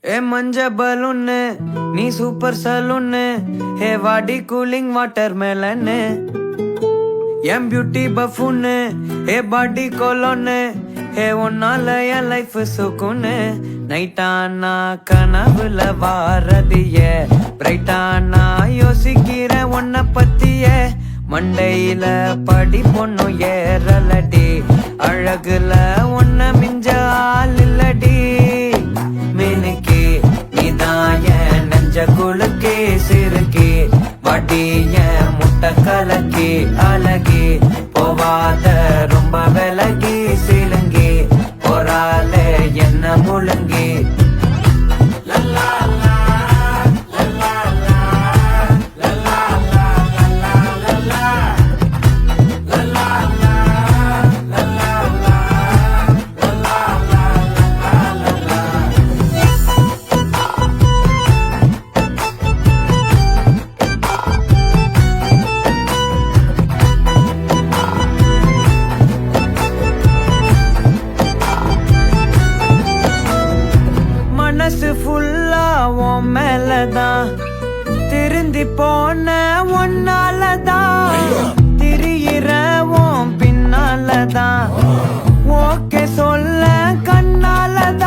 ஏ மஞ்ச பலூன்னு நீ சூப்பர் சலூன்னு ஹே வாடி கூலிங் வாட்டர் மேலன்னு என் பியூட்டி பஃபூன்னு ஹே பாடி கோலோன்னு ஹே உன்னால என் லைஃப் சுக்குன்னு நைட்டானா கனவுல வாரதிய பிரைட்டானா யோசிக்கிற உன்னை பத்திய மண்டையில படி பொண்ணும் ஏறலடி அழகுல உன்னை மிஞ்ச ஆள் இல்லடி மினுக்கி நீதான் என் நெஞ்ச குலுக்கி சிறுக்கி வடி என் முட்டை கலக்கி அழகி போவாத ரொம்ப விலகி சிலுங்கி போறாலே என்ன முழுங்கி மனசு ஃபுல்லா உன் மேலதான் திருந்தி போன ஒன்னாலதான் திரியிற உன் பின்னாலதான் ஓகே சொல்ல கண்ணாலதான்